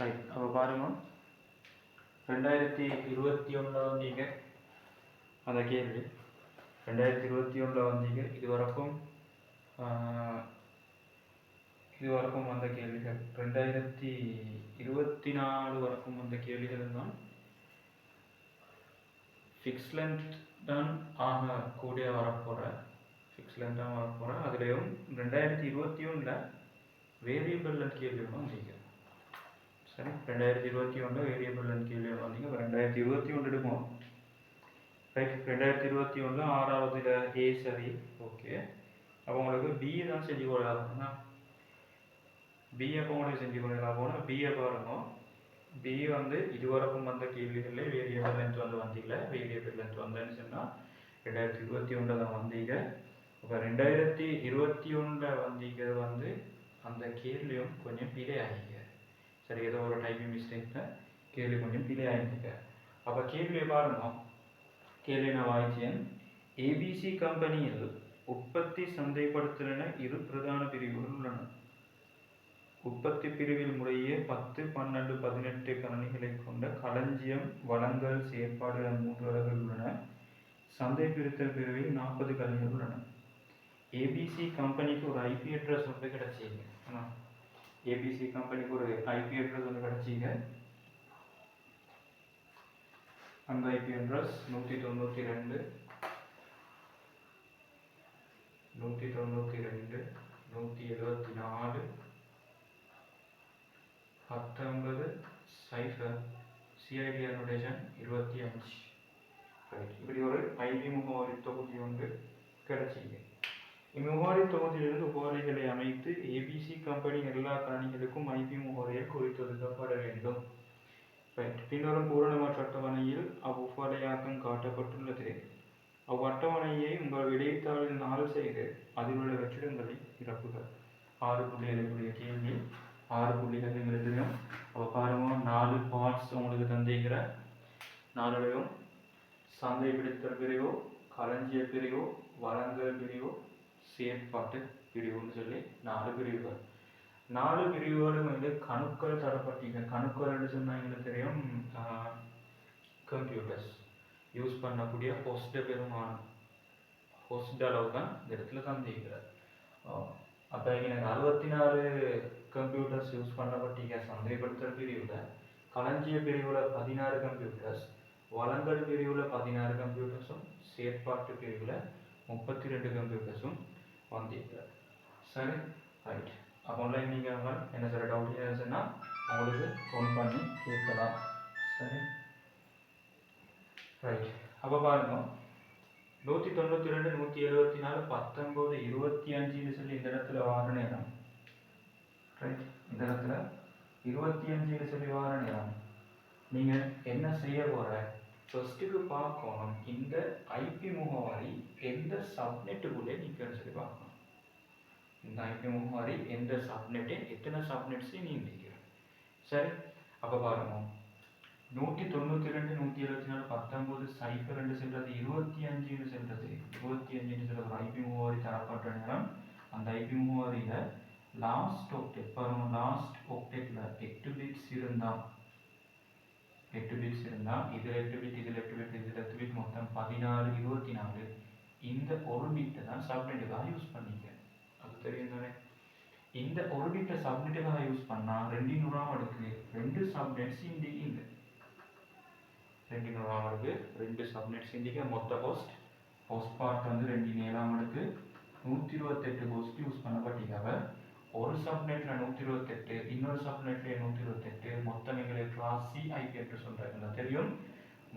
Right. அப்போ பாருங்க, 2021 வந்தீங்க அந்த கேள்வி. 2021 வந்தீங்க இதுவரைக்கும் வந்த கேள்விகள் 2024 வரைக்கும் வந்த கேள்விகள் தான் ஃபிக்ஸ் லென்த் தான் கூடிய வரப்போகிறேன். ஃபிக்ஸ் லென்த் தான் வரப்போகிறேன். அதுலேயும் 2021 வேரியபிள் லென்த் கேள்வி ஒன்று வந்தீங்க. சரி, 2021 வேரியபிள் லென்த் கேள்வி ஒன்று வந்தீங்க. 2021 எடுப்போம். ரைட், 2021 6வது ஏ. சரி, ஓகே. அப்போ உங்களுக்கு பி தான் செஞ்சு கொள்ளலாம். பி அப்போ உங்களுக்கு செஞ்சு கொள்ளலாம். போனால் பிஏ பாருங்க. பி வந்து இதுவரைக்கும் வந்த கேள்விகளில் வேரியபிள் லென்த் வந்தீங்கள. வேரியபிள் லென்த் வந்தேன்னு சொன்னால் 2021 தான் வந்தீங்க. இப்போ 2021 வந்தீங்க வந்து அந்த கேள்வியும் கொஞ்சம் பிழை ஆகிங்க. சரி, ஏதோ ஒரு டைப்பிங் மிஸ்டேக்கில் கேள்வி கொஞ்சம் பிழை ஆகிங்க. அப்போ கேள்வியை பாருங்க. கேள்வி நான் வாய்ச்சேன். ஏபிசி கம்பெனியில் உற்பத்தி சந்தைப்படுத்தலின 2 பிரதான பிரிவுகள் உள்ளன. உற்பத்தி பிரிவில் முறையே 10, 12, 18 கணினிகளை கொண்ட களஞ்சியம், வளங்கள், செயற்பாடு என 3 அலகுகள் உள்ளன. சந்தை பிரித்தல் பிரிவில் 40 கணினிகள் உள்ளன. ஏபிசி கம்பெனிக்கு ஒரு ஐபி அட்ரஸ் வந்து கிடைச்சிங்க. ஏபிசி கம்பெனிக்கு ஒரு ஐபி அட்ரஸ் வந்து கிடைச்சிங்க. அந்த IP address 192 174 19 0 CID annotation 25. Right, இப்படி ஒரு ஐபி முகவரி தொகுதி வந்து கிடைச்சிங்க. இம்முகவரி தொகுதியிலிருந்து முகவரிகளை அமைத்து ஏபிசி கம்பெனி எல்லா கணினிகளுக்கும் ஐபி முகவரியை குறித்தொதுக்கப்பட வேண்டும். ரைட், பின்வரும் பூரணமற்ற அட்டவணையில் அவ்வுப்படையாக்கம் காட்டப்பட்டுள்ளது. அவ்வட்டவணையை உங்கள் விடைத்தாளில் 4 செய்து அதில் உள்ள வெற்றிடங்களை நிரப்புக. 6 புள்ளிகளுடைய கேள்வி, 6 புள்ளிகள் எழுதுகிறோம். அப்போ பாருங்க, 4 பார்ட்ஸ் உங்களுக்கு தந்திக்கிற 4லையும் சந்தை பிடித்தல் பிரிவோ, களஞ்சிய பிரிவோ, வளங்கள் பிரிவோ, செயற்பாட்டு பிரிவுன்னு சொல்லி 4 பிரிவுகள். 4 பிரிவுகளும் வந்து கணுக்கள் தரப்பட்டீங்க. கணுக்கள் சொன்னால் எங்களுக்கு தெரியும், கம்ப்யூட்டர்ஸ் யூஸ் பண்ணக்கூடிய ஹோஸ்ட் பெருமான ஹோஸ்ட் அளவு தான் இந்த இடத்துல தந்திக்கிறார். அப்போ எனக்கு 64 கம்ப்யூட்டர்ஸ் யூஸ் பண்ணப்பட்டீங்க சந்தைப்படுத்தல் பிரிவில். களஞ்சிய பிரிவில் 16 கம்ப்யூட்டர்ஸ், வளங்கள் பிரிவில் 16 கம்ப்யூட்டர்ஸும், செயற்பாட்டு பிரிவில் 32 கம்ப்யூட்டர்ஸும் வந்திருக்கிறார். சரி, ரைட். அப்போ நீங்கள் என்ன சில டவுட் இருந்துச்சுன்னா உங்களுக்கு ஃபோன் பண்ணி கேட்கலாம். சரி, ரைட். அப்போ பாருங்க, 192 174 19 25 சொல்லி இந்த இடத்துல வார நேரம். ரைட், இந்த இடத்துல 25 சொல்லி வார நேரம். நீங்கள் என்ன செய்ய போகிற, ஃபர்ஸ்ட்டுக்கு பார்க்கணும் இந்த ஐபி முகவரி எந்த சப்நெட்டுக்குள்ளே நிற்கன்னு சொல்லி பார்க்கணும். இந்த ஐபி முகவரி எந்த சப்நெட்டு, எத்தனை சப்நெட்ஸையும் நீ நிற்கிற. சரி, அப்போ பாருங்க, 192 174 19 0 செல்றது 25 செல்றது 25 செல்றது ஐபி முகவரி தரப்பட்ட நேரம். அந்த ஐபி முகவரியில் லாஸ்ட் ஆக்டெட் பாருங்க, லாஸ்ட் ஆக்டெட்டில் 8 பிட்ஸ் இருந்தால் இதில் 8 பிட், இதில் 8 பிட், இதில் 8 பிட், மொத்தம் 16 24. இந்த ஒரு பிட்டை தான் சப்நெட்டுக்காக யூஸ் பண்ணிக்க. அது தெரியும் தானே. இந்த ஒரு பிட்டை சப்நெட்டுக்காக யூஸ் பண்ணால் 2 அடுக்கு 2 சப்நெட்ஸ் இண்டிகிங்க. 2 அடுக்கு 2 சப்நெட்ஸ் இண்டிக. மொத்த ஹோஸ்ட் பார்ட் வந்து 2 அடுக்கு 128 ஹோஸ்ட் யூஸ் பண்ணப்பட்டீங்க. ஒரு சப்நெட்ல 128, இன்னொரு சப்நெட்ல 128, மொத்தம் எங்களுக்கு கிளாஸ் சி ஐபி அட்ரஸ் சொல்றாங்க தெரியும்.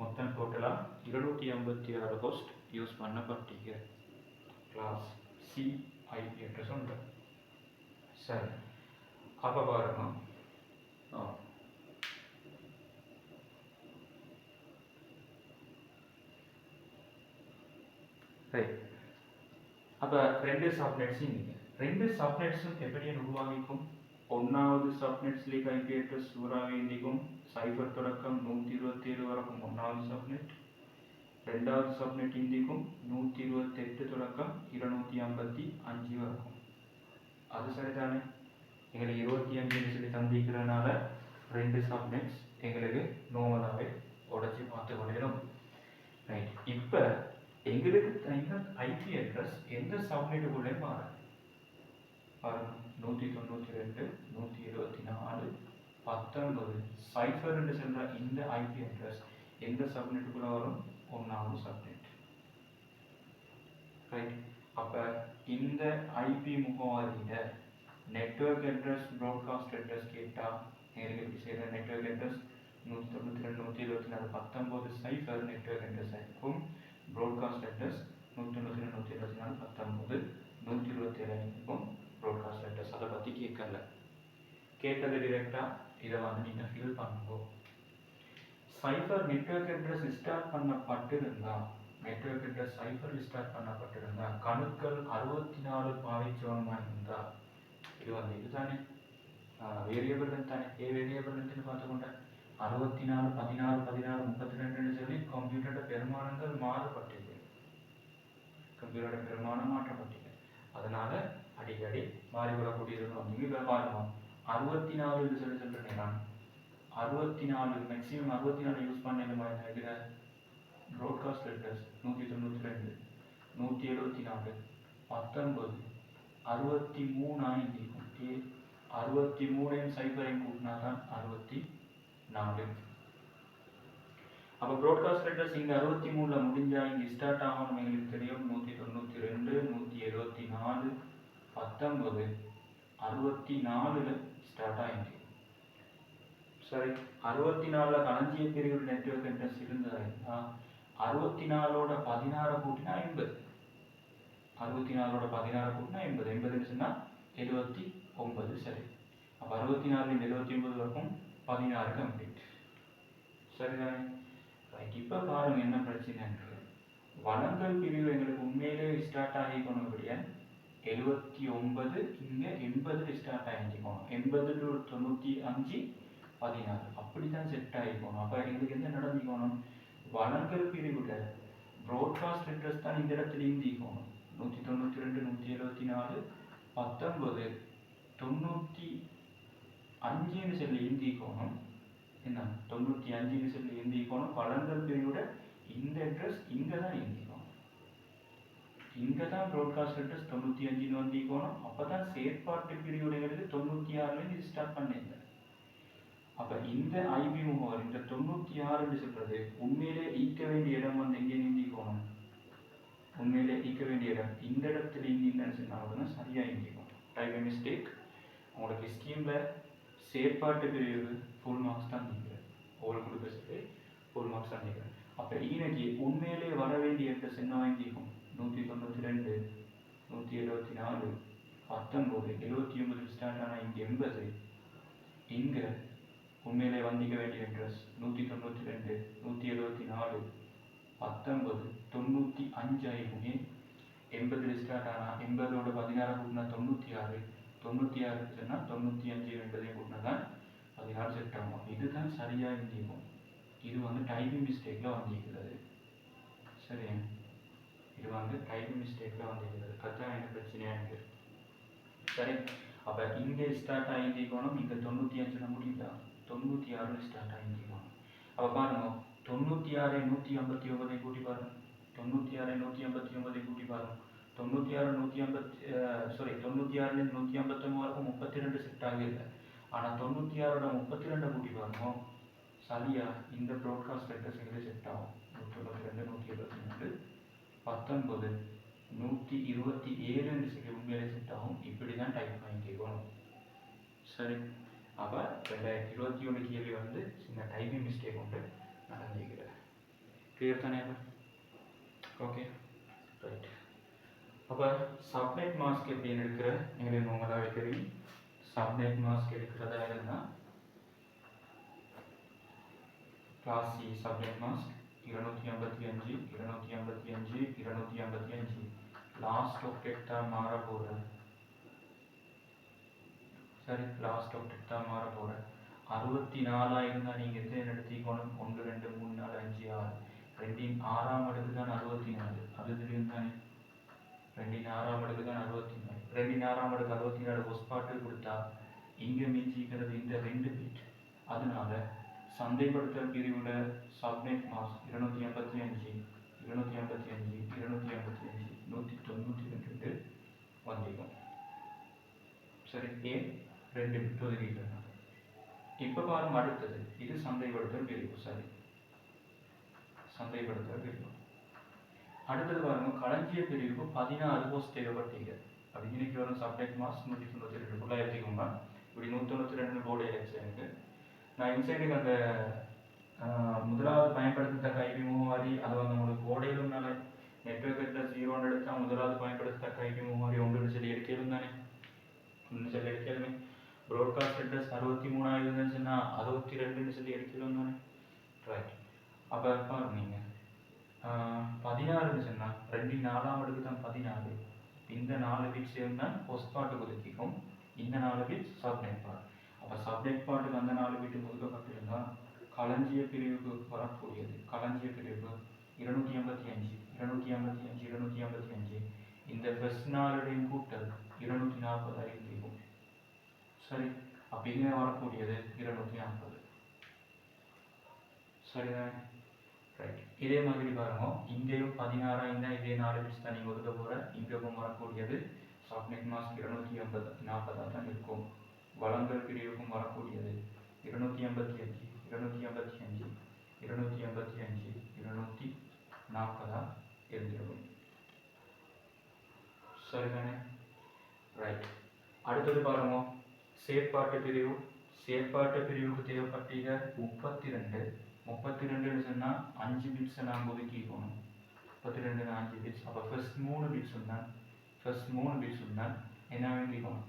மொத்தம் டோட்டலா 256 ஹோஸ்ட் யூஸ் பண்ணப்பட்டீங்க. கிளாஸ் சி ஐபி அட்ரஸ் உண்டு. சரி, அப்ப பாருங்க, ரைட். அப்ப 2 சப்நெட்ஸ் இங்க 2 சப்நெட்ஸும் எப்படி உருவாகிக்கும். 1வது சப்நெட்ஸ்லேயே ஐபி அட்ரஸ் சூறாவே இண்டிக்கும். 0 தொடக்கம் 127 வரைக்கும் 1வது சப்நெட். 2வது சப்நெட் இண்டிக்கும் 128 தொடக்கம் 255 வரைக்கும். அது சரிதானே. எங்களுக்கு 25 சொல்லி தந்திக்கிறதுனால ரெண்டு சப்நெட்ஸ் எங்களுக்கு நார்மலாகவே உடச்சி பார்த்து கொள்ளிடும். ரைட், இப்போ எங்களுக்கு இந்த ஐபி அட்ரஸ் எந்த சப்நெட்டுக்குள்ளே மாறும் பாருங்க. 192 174 19 சைஃபர் என்று சொல்ற இந்த ஐபி அட்ரஸ் எந்த சப்நெட்டுக்குள்ள வரும்? 1வது சப்நெட். ரைட், அப்ப இந்த ஐபி முகவரியில நெட்வொர்க் அட்ரஸ் ப்ராட்காஸ்ட் அட்ரஸ் கேட்டா எங்களுக்கு எப்படி செய்யற? Network address 192 174 19 cipher network address இருக்கும். ப்ராட்காஸ்ட் அட்ரஸ் 192 174 19 127 இருக்கும் ப்ராட்காஸ்ட் அட்ரஸ். அதை பற்றி கேட்கல, கேட்டது டிரெக்டாக இதை வந்து நீங்கள் ஃபில் பண்ணுங்க. சைஃபர் நெட்வொர்க் அட்ரஸ் ஸ்டார்ட் பண்ணப்பட்டிருந்தா, நெட்வொர்க் அட்ரஸ் சைஃபர் ஸ்டார்ட் பண்ணப்பட்டிருந்தா கணுக்கள் 64 பாவிச்சோமா இருந்தா இது வந்து இதுதானே வேரியபிள் தானே. ஏ வேரியபிள் பார்த்துக்கொண்ட 64 16 16 32 சொல்லி கம்ப்யூட்டரோட பெருமானங்கள் மாறுபட்டிருக்கு, கம்ப்யூட்டரோட பெருமானம் மாற்றப்பட்டிருக்கு. அதனால அடிக்கடி மாறிவிடக்கூடியது. நீங்கள் பாருங்க 64 சொல்லி சொல்ற நேரம் 64 மேக்ஸிமம் 64 யூஸ் பண்ண மாதிரி ப்ராட்காஸ்ட் அட்ரஸ் 192 174 19 63 இருக்கும். 63 சைபரையும் கூட்டினா தான் 64. அப்போ ப்ராட்காஸ்ட் அட்ரஸ் இங்கே 63 முடிஞ்சா இங்கே ஸ்டார்ட் ஆகணும். எங்களுக்கு தெரியும் 192 174 19 64 ஸ்டார்ட் ஆகிருக்கு. சரி, 64 களஞ்சிய பிரிவு நெட்வொர்க் அட்ரஸ் இருந்ததா 64 16 கூட்டினா 80. 64 16 கூட்டினா 80. 80 சொன்னா 79. சரி, அப்போ 64 79 வரைக்கும் 16 கம்ப்ளீட். சரிதானே? ரைட், இப்போ பாருங்க என்ன பிரச்சனை. வளங்கள் பிரிவு எங்களுக்கு உண்மையிலே ஸ்டார்ட் ஆகிக்கணும். இப்படியா 79 இங்கே 80 ஸ்டார்ட் ஆகிக்கணும். 80 to 95 16 அப்படித்தான் செட் ஆகிக்கணும். அப்போ எங்களுக்கு என்ன நடந்துக்கணும்? வளங்கள் பிரிவுல ப்ராட்காஸ்ட் அட்ரஸ் தான் இந்த இடத்துல இந்திக்கணும். 192 174 19 95 சொல்லி இந்திக்கணும். என்ன 95 சொல்லி இந்திக்கணும். வளங்கள் பிரிவுட இந்த அட்ரஸ் இங்கே தான் இந்திக்கணும். இங்கே தான் ப்ராட்காஸ்ட் அட்ரஸ் 95 வந்திக்கணும். அப்போ தான் செயற்பாட்டு பிரிவுடைகளுக்கு 96 ஸ்டார்ட் பண்ணியிருந்தேன். அப்போ இந்த ஐபி முகவரி இந்த 96 சொல்றது உண்மையிலே ஈக்க வேண்டிய இடம் வந்து எங்கே நீந்திக்கணும்? உண்மையிலே ஈக்க வேண்டிய இடம் இந்த இடத்துல இந்தின்னு சொன்னாங்கன்னா சரியாக இந்திக்கும். Type mistake. உங்களுக்கு ஸ்கீமில் செயற்பாட்டு பிரிவு ஃபுல் மார்க்ஸ் தான் நீக்கிறேன். உங்களுக்கு கொடுக்க சொல்லி ஃபுல் மார்க்ஸ் தான் நீக்கிறேன். அப்போ இன்னைக்கு உண்மையிலே வர வேண்டிய அட்ரஸ் என்ன வாங்கிக்கும்? 192 174 19 79 ஸ்டார்ட் ஆனால் இங்கே 80. இங்கே உண்மையிலே வந்திக்க வேண்டிய அட்ரஸ் 192 174 19 95 ஆகிக்குமே. 80 ஸ்டார்ட் ஆனால் 80 16 கூட்டினா 96 96 சொன்னால் 95 80 கூட்டினா தான் 16 செட் ஆகும். இதுதான் சரியாக இருந்திருக்கும். இது வந்து டைப்பிங் மிஸ்டேக்கில் வந்திருக்கிறது. சரியா? இது வந்து டைப்பிங் மிஸ்டேக்கில் வந்திருக்கிறது. அதுதான் எனக்கு பிரச்சனையாக இருக்குது. சரி, அப்போ இங்கே ஸ்டார்ட் ஆகிருக்கணும். இங்கே 95 முடியல 96 ஸ்டார்ட் ஆகிருக்கணும். அப்போ பாருங்க 96 159 கூட்டி பாருங்க. 96 159 கூட்டி பாருங்க. 96 96 159 வரைக்கும் 32 செட் ஆகிருக்கு. ஆனால் 96 32 கூட்டி பாருங்க. சரியா இந்த ப்ராட்காஸ்ட் அட்ரஸ் எங்கே செட் ஆகும்? 192 174 19 127 சொல்லி உண்மையிலே செட் ஆகும். இப்படி தான் டைப் பண்ணிக்கணும். சரி, அப்போ 2021 கேள்வி வந்து சின்ன டைப்பிங் மிஸ்டேக் உண்டு நடந்துக்கிறது. கிளியர் தானே? Okay, right. அப்போ சப்நெட் மாஸ்க் எப்படின்னு இருக்கிற எங்களுக்கு உங்களாகவே தெரியும். சப்நெட் மாஸ்க் எடுக்கிறதா இருந்தால் class C subnet mask 255 255 255 last octet தான் மாற போகுது. சரி, லாஸ்ட் ஆப்டெக்ட் தான் மாற போகுது. 64 இருந்தால் நீங்கள் எத்தனை எடுத்துக்கணும்? 1 2 3 4 5 6 2 6ஆம் அடுக்கு தான் 64. அது தெரியும் தானே? 2 6ஆம் அடுக்கு தான் 64. 2 6ஆம் அடுக்கு 64 ஒஸ்பாட்டு கொடுத்தா இங்கே மிஞ்சிக்கிறது இந்த 2 பிட். அதனால சந்தைப்படுத்தல் பிரிவில் சப்நெட் மாஸ் 285 285 285 192 வந்திருக்கும். சரி, ஏன் 2 பிட் ஒதுக்கிட்டாங்க. இப்போ பாருங்க, அடுத்தது இது சந்தைப்படுத்தல் பிரிவு. சரி, சந்தைப்படுத்தல் பிரிவு. அடுத்தது பாருங்க, களஞ்சிய பிரிவுக்கு 16 போஸ்ட் தேவைப்பட்டீங்க. அப்படி இன்னைக்கு வரும் சப்நெட் மாஸ் 192 எடுத்துக்கோங்க. இப்படி 192 போர்டு எலெக்ஷனுக்கு நான் இன்சைடுக்கு அந்த முதலாவது பயன்படுத்தத்தக்க ஐபி முகவரி அது வந்து உங்களுக்கு கோடையிலும்னால நெட்வொர்க் அட்ரஸ் 0 எடுத்தால் முதலாவது பயன்படுத்தத்தக்க ஐபி முகவரி 1 சொல்லி எடுக்கலும் தானே, 1 சொல்லி எடுக்கலுமே. ப்ராட்காஸ்ட் அட்ரஸ் 63 இருந்துச்சுன்னா 62 சொல்லி எடுக்கலும் தானே. ரைட். அப்போ பாருங்க, நீங்கள் 16 சொன்னால் 2 4ஆம் அடுக்கு தான் 14. இந்த 4 பிட் சேர்ந்தால் போஸ்ட் பாட்டுக்கு ஒதுக்கிக்கும், இந்த 4 பிட் சப்நெட் பார்ட். அப்போ சப்நெட் பார்ட்டுக்கு அந்த 4 பிட் ஒதுக்கப்பட்டிருந்தால் களஞ்சிய பிரிவுக்கு வரக்கூடியது களஞ்சிய பிரிவு 285 285 285 இந்த ஃபர்ஸ்ட் 4 கூட்டல் 240 இருக்கும். சரி, அப்போ இங்கே வரக்கூடியது 240. சரிதானே. ரைட். இதே மாதிரி பாருங்க, இங்கேயும் 16 இருந்தால் இதே 4 பிட்ஸ் தான் நீங்கள் ஒதுக்க போகிற. இங்கேயும் வரக்கூடியது சப்நெட் மாஸ்க் 240 தான் இருக்கும். வளங்கள் பிரிவுக்கும் வரக்கூடியது 285 285 285 240 இருந்திருக்கும். சரிதானே. ரைட். அடுத்தது பாருங்க, செயற்பாட்டு பிரிவு. செயற்பாட்டு பிரிவுக்கு தேவைப்பட்டீங்க 32 சொன்னால் 5 பிட்ஸை நாங்கள் ஒதுக்கிக்கணும். 32 5 பிட்ஸ். அப்போ ஃபர்ஸ்ட் 3 பிட்ஸ் இருந்தால் என்ன வேண்டிக்கணும்,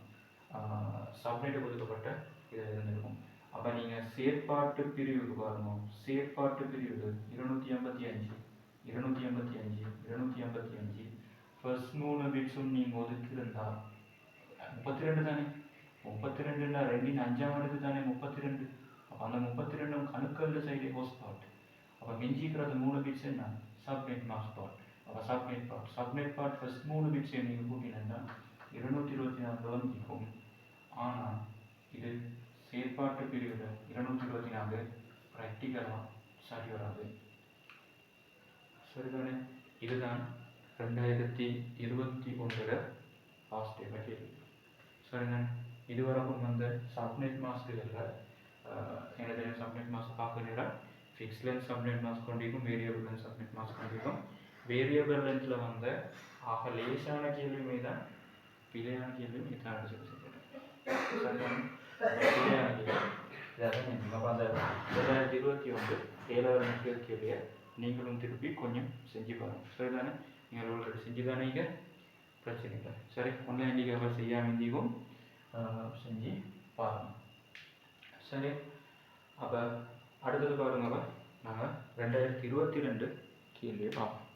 சப்நெட் ஒதுக்கப்பட்ட இதில் இருந்திருக்கும். அப்போ நீங்கள் செயற்பாட்டு பிரிவுக்கு பாருங்க, செயற்பாட்டு பிரிவு 285 285 285 ஃபர்ஸ்ட் 3 பிட்ஸும் நீங்கள் ஒதுக்கியிருந்தால் 32 தானே. 32னா 2 5ஆம் அடுக்கு தானே 32. அப்போ அந்த 32 கணுக்கல்ல சைடு ஹோஸ்ட் பார்ட். அப்போ மிஞ்சிக்கிறது 3 பிட்ஸ் என்ன, சப்நெட் மாஸ்க் பார்ட். அப்போ சப்நெட் பார்ட் ஃபர்ஸ்ட் 3 பிட்ஸ் நீங்கள் கூட்டினா 224 வந்துக்கும். ஆனால் இது செயற்பாட்டு பிரிவில் 224 ப்ராக்டிக்கலாக சரி வராது. சரிதானே. இதுதான் 2021 லாஸ்ட் டே பற்றி. சரிதானே. இதுவரைக்கும் வந்த சப்நெட் மாஸ்க்குகளில் எனக்கு தெரியும் சப்நெட் மாஸ்க் பார்க்க நேரம் ஃபிக்ஸ் லென்த் சப்நெட் மாஸ்க் கொண்டிருக்கும், வேரியபிள் லென்த் சப்நெட் மாஸ்க் கொண்டிருக்கும். வேரியபிள் லென்த்தில் வந்த ஆக லேசான கேள்வியுமே தான் பிழையான கேள்வியும் இதான் சொல்லி சொல்லிட்டேன். பிழையான கேள்வி இதான் அந்த 2021 ஏழாவது நெட்வொர்க் கேள்வியை நீங்களும் திருப்பி கொஞ்சம் செஞ்சு பாருங்கள். சரிதானே. நீங்கள் ஆல்ரெடி செஞ்சு தானே இங்கே பிரச்சனை இல்லை. சரி, ஆன்லைன் நீங்கள் செய்யாமல் இந்தியும் செஞ்சு பாருங்கள். சரி, அப்போ அடுத்தது பாருங்க, நாங்கள் 2022 கேள்வியை பார்ப்போம்.